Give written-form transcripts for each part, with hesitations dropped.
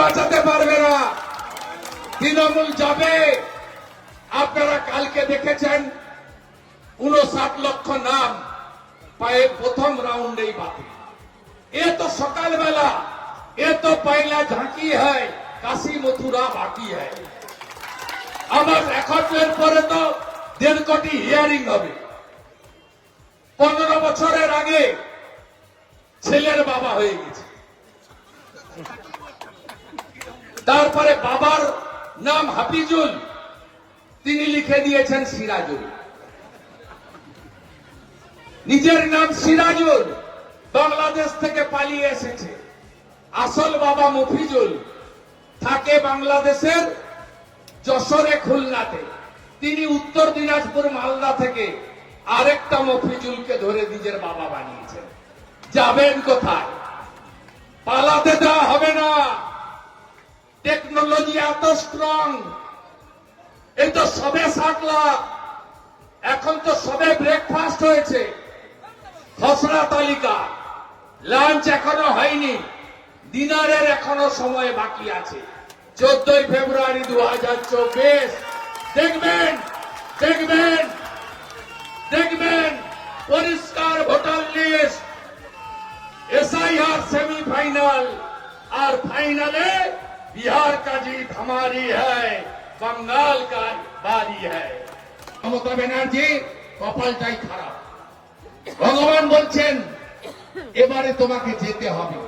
বাঁচাতে পারবে না। তৃণমূল যাবে। আপনারা কালকে দেখেছেন 59 লক্ষ নাম পায়ে প্রথম রাউন্ডেই বাতিল। এ তো সকালবেলা, এ তো পয়লা ঝাঁকি হয়, কাশী মথুরা বাকি হয়। আমার এর পরে তো 1.5 কোটি হিয়ারিং হবে। 15 বছরের আগে ছেলের বাবা হয়ে গেছে। তারপরে বাবার নাম হাফিজুল, তিনি লিখে দিয়েছেন সিরাজুল। নিজের নাম সিরাজুল, বাংলাদেশ থেকে পালিয়ে এসেছে। আসল বাবা মফিজুল, থাকে বাংলাদেশের যশোরে, খুলনাতে। তিনি উত্তর দিনাজপুর, মালদা থেকে আরেকটা মফিজুলকে ধরে নিজের বাবা বানিয়েছেন। যাবেন কোথায়? পালাতে দেওয়া হবে না। টেকনোলজি এত স্ট্রং। এই তো সবে 60 লাখ, এখন তো সবে ব্রেকফাস্ট হয়েছে, খসড়া তালিকা। লাঞ্চ এখনো হয়নি, ডিনারের এখনো সময় বাকি আছে। 14 ফেব্রুয়ারি 2024 দেখবেন দেখবেন দেখবেন পরিষ্কার ভোটার লিস্ট, एसआईआर सेमीफाइनल और फाइनले बिहार का जीत हमारी है, बंगाल का बारी है। ममता बनर्जी কপালটাই খারাপ। ভগবান বলছেন এবারে তোমাকে যেতে হবে,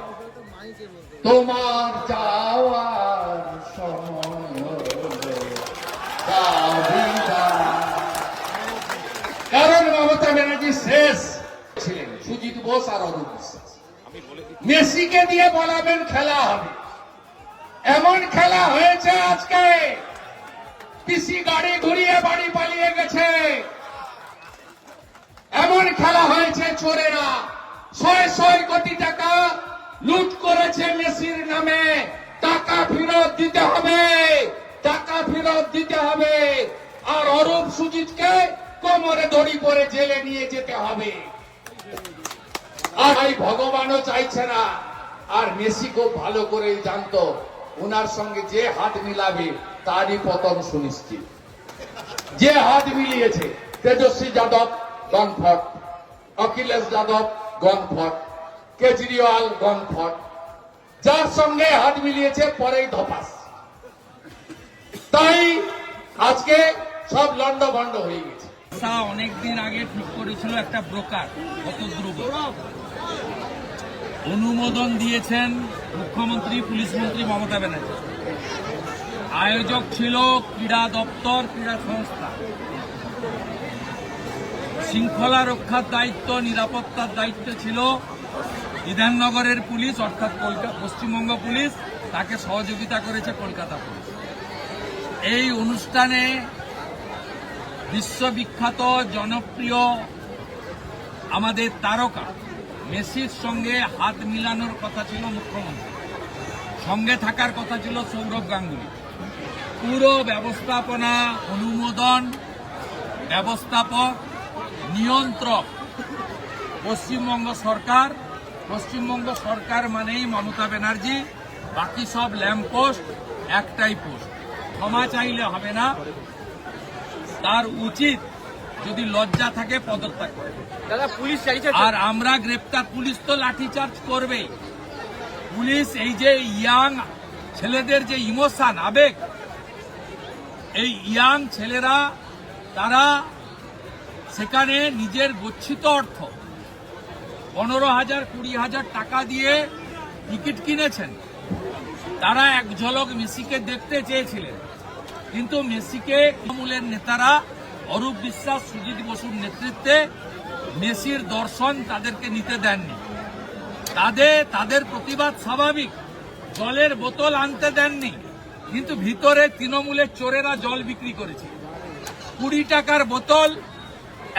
তোমার যাওয়ার সময় হলো, কারণ মমতা ব্যানার্জি শেষ ছিলেন সুজিত বোস আর অরূপ বিশ্বাস। মেসিকে দিয়ে বলাবেন খেলা হবে। এমন খেলা হয়েছে আজকে, পিসি গাড়ি ঘুরিয়ে বাড়ি পালিয়ে গেছে। এমন খেলা হয়েছে, চোরেরা 100 কোটি টাকা লুট করেছে মেসির নামে। টাকা ফেরত দিতে হবে, টাকা ফেরত দিতে হবে। আর অরূপ সুজিতকে কোমরে দড়ি পরে জেলে নিয়ে যেতে হবে। আর এই ভগবানও চাইছে না। আর মেসি খুব ভালো করেই জানতো ওনার সঙ্গে যে হাত মিলাবে তারই পতন সুনিশ্চিত। যে হাত মিলিয়েছে, তেজস্বী যাদব গনফট, অখিলেশ যাদব গনফট, কেজরিওয়াল গনফট, যার সঙ্গে হাত মিলিয়েছে পরেই ধপাস। তাই আজকে সব লন্ডভন্ড হয়ে গেছে। অনেকদিন আগে ঠিক করেছিল একটা ব্রোকার, কত দ্রুব অনুমোদন দিয়েছেন মুখ্যমন্ত্রী, পুলিশ মন্ত্রী মমতা ব্যানার্জি। আয়োজক ছিল ক্রীড়া দপ্তর, ক্রীড়া সংস্থা। শৃঙ্খলা রক্ষার দায়িত্ব, নিরাপত্তার দায়িত্ব ছিল বিধাননগরের পুলিশ, অর্থাৎ পশ্চিমবঙ্গ পুলিশ। তাকে সহযোগিতা করেছে কলকাতা পুলিশ। এই অনুষ্ঠানে বিশ্ববিখ্যাত জনপ্রিয় আমাদের তারকা মেসির সঙ্গে হাত মিলানোর কথা ছিল মুখ্যমন্ত্রী, সঙ্গে থাকার কথা ছিল সৌরভ গাঙ্গুলি। পুরো ব্যবস্থাপনা, অনুমোদন, ব্যবস্থাপক, নিয়ন্ত্রক পশ্চিমবঙ্গ সরকার। পশ্চিমবঙ্গ সরকার মানেই মমতা ব্যানার্জি, বাকি সব ল্যাম্পপোস্ট, একটাই পোস্ট। ক্ষমা চাইলে হবে না, তার উচিত যদি লজ্জা থাকে পদত্যাগ করে। আর আমরা গ্রেপ্তার, পুলিশ তো লাঠিচার্জ করবেই। পুলিশ এই যে ইয়াং ছেলেদের যে ইমোশন, আবেগ, এই ইয়াং ছেলেরা তারা সেখানে নিজের গচ্ছিত অর্থ 15,000 20,000 টাকা দিয়ে টিকিট কিনেছেন। তারা এক ঝলক মেসিকে দেখতে চেয়েছিলেন, কিন্তু মেসিকে তৃণমূলের নেতারা অরূপ বিশ্বাস, সুজিত বসুর নেতৃত্বে মেসির দর্শন তাদেরকে নিতে দেননি। তাদের প্রতিবাদ স্বাভাবিক, জলের বোতল আনতে দেননি। কিন্তু ভিতরে তৃণমূলের চোরেরা জল বিক্রি করেছে। 20 টাকার বোতল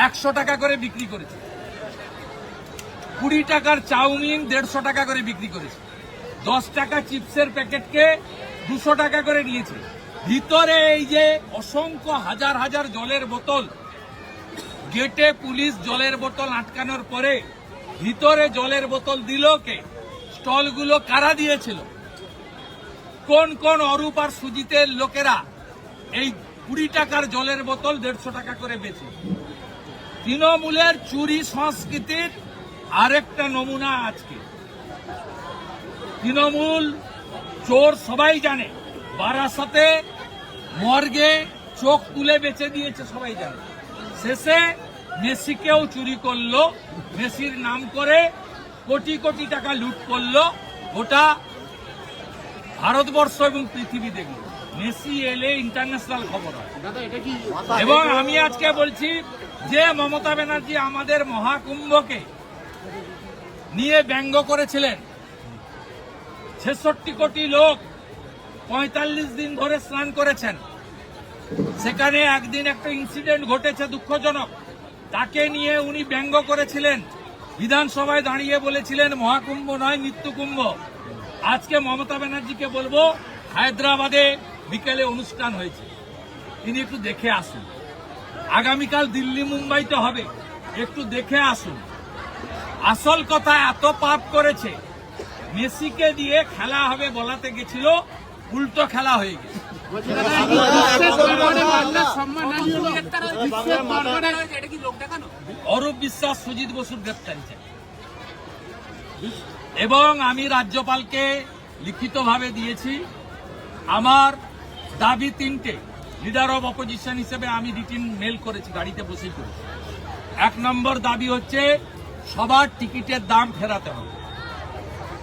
100 টাকা করে বিক্রি করেছে। 20 টাকার চাউমিন 150 টাকা করে বিক্রি করেছে। 10 টাকা চিপসের প্যাকেটকে 200 টাকা করে নিয়েছে। ভিতরে এই যে অসংখ্য হাজার হাজার জলের বোতল, গেটে পুলিশ জলের বোতল আটকানোর পরে ভিতরে জলের বোতল দিল কে? স্টলগুলো কারা দিয়েছিল? কোন কোন অরূপ আর সুজিতের লোকেরা এই 20 টাকার জলের বোতল 150 টাকা করে বেচে। তৃণমূলের চুরি সংস্কৃতির আরেকটা নমুনা আজকে। তৃণমূল চোর সবাই জানে, বারাসাতে মর্গে চোখ তুলে বেচে দিয়েছে সবাই জানে। শেষে মেসিকেও চুরি করলো, মেসির নাম করে কোটি কোটি টাকা লুট করলো। ওটা ভারতবর্ষ এবং পৃথিবী দেখলো। মেসি এলে ইন্টারন্যাশনাল খবর হয়। এবং আমি আজকে বলছি যে মমতা ব্যানার্জি আমাদের মহাকুম্ভকে নিয়ে ব্যঙ্গ করেছিলেন, 66 কোটি লোক 45 দিন ধরে স্নান করেছেন, সেখানে একদিন একটা ইনসিডেন্ট ঘটেছে দুঃখজনক, তাকে নিয়ে উনি ব্যঙ্গ করেছিলেন, বিধানসভায় দাঁড়িয়ে বলেছিলেন মহাকুম্ভ নয় মৃত্যুকুম্ভ। আজকে মমতা ব্যানার্জিকে বলবো, হায়দ্রাবাদে বিকেলে অনুষ্ঠান হয়েছে, তিনি একটু দেখে আসুন। আগামীকাল দিল্লি মুম্বাইতে হবে, একটু দেখে আসুন। আসল কথা, এত পাপ করেছে, মেসিকে দিয়ে খেলা হবে বলাতে গেছিল, উল্টো খেলা হয়ে গেছে। অরূপ বিশ্বাস, সুজিত বসুর গ্রেপ্তারি চাই। এবং আমি রাজ্যপালকে লিখিতভাবে দিয়েছি, আমার দাবি 3টে। লিডার অব অপোজিশন হিসেবে আমি রিটিন মেল করেছি, গাড়িতে বসেই করেছি। 1 নম্বর দাবি হচ্ছে সবার টিকিটের দাম ফেরাতে হবে।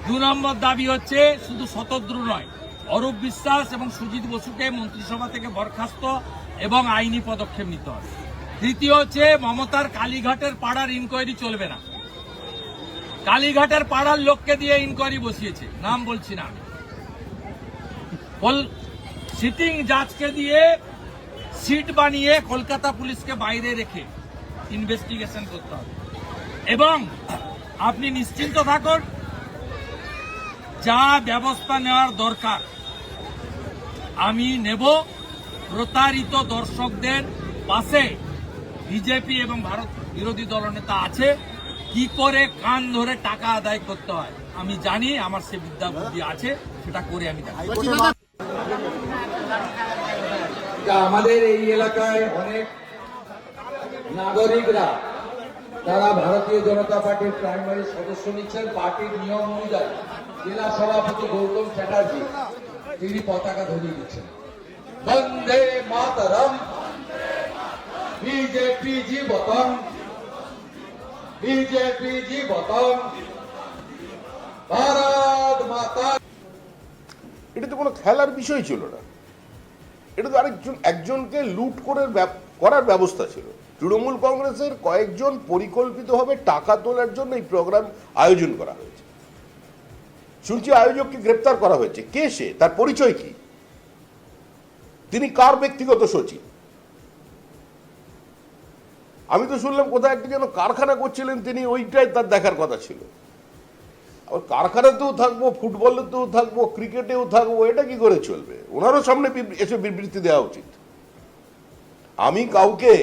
2 নম্বর দাবি হচ্ছে শুধু শতদ্রু নয়, অরূপ বিশ্বাস এবং সুজিত বসুকে মন্ত্রিসভা থেকে বরখাস্ত এবং আইনি পদক্ষেপ নিতে হবে। 3য় হচ্ছে মমতার কালীঘাটের পাড়ার ইনকোয়ারি চলবে না। কালীঘাটের পাড়ার লোককে দিয়ে ইনকোয়ারি বসিয়েছে, নাম বলছি না। সিটিং জাজকে দিয়ে সিট বানিয়ে কলকাতা পুলিশকে বাইরে রেখে ইনভেস্টিগেশন করতে হবে। এবং আপনি নিশ্চিন্ত থাকুন, যা ব্যবস্থা নেওয়ার দরকার আমি নেব। প্রতারিত দর্শকদের পাশে বিজেপি এবং ভারত বিরোধী দলনেতা আছে। কি করে কান ধরে টাকা আদায় করতে হয় আমি জানি, আমার সে বিদ্যা বুদ্ধি আছে, সেটা করে আমি জানি। আমাদের এই এলাকায় অনেক নাগরিকরা তারা ভারতীয় জনতা পার্টির প্রাইমারি সদস্য নিচ্ছেন। পার্টির নিয়ম অনুযায়ী জেলা সভাপতি গৌতম চ্যাটার্জি তিনি পতাকা ধরিয়ে দিচ্ছেন। বন্দে মাতরম, বিজেপি জীবতম, বিজেপি জীবতম, ভারত মাতা। এটা তো কোনো খেলার বিষয় ছিল না, এটা তো একজনকে লুট করার ব্যবস্থা ছিল। তৃণমূল কংগ্রেসের কয়েকজন পরিকল্পিতভাবে টাকা তোলার জন্য এই প্রোগ্রাম আয়োজন করা হয়েছে। শুনছি আয়োজককে গ্রেপ্তার করা হয়েছে। কে সে? তার পরিচয় কি? তিনি কার ব্যক্তিগত সচিব? আমি তো শুনলাম কোথায় একটা যেন কারখানা করছিলেন তিনি, ওইটাই তার দেখার কথা ছিল। আবার কারখানাতেও থাকবো, ফুটবলেতেও থাকবো, ক্রিকেটেও থাকবো, এটা কি করে চলবে? ওনারও সামনে এসে বিবৃতি দেওয়া উচিত। আমি কাউকে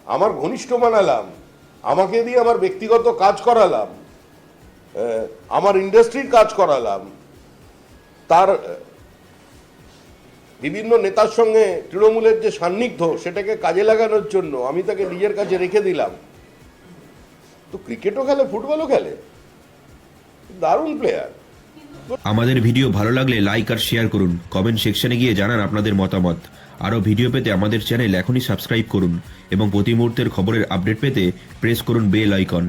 আমার ঘনিষ্ঠ বানালাম, আমাকে দিয়ে আমার ব্যক্তিগত কাজ করালাম, আমার ইন্ডাস্ট্রির কাজ করালাম, তার বিভিন্ন নেতার সঙ্গে তৃণমূলের যে সান্নিধ্য সেটাকে কাজে লাগানোর জন্য আমি তাকে নিজের কাছে রেখে দিলাম। তো ক্রিকেটও খেলে, ফুটবলও খেলে, দারুণ প্লেয়ার। আমাদের ভিডিও ভালো লাগলে লাইক আর শেয়ার করুন, কমেন্ট সেকশনে গিয়ে জানান আপনাদের মতামত। আরও ভিডিও পেতে আমাদের চ্যানেল এখনই সাবস্ক্রাইব করুন এবং প্রতি মুহূর্তের খবরের আপডেট পেতে প্রেস করুন বেল আইকন।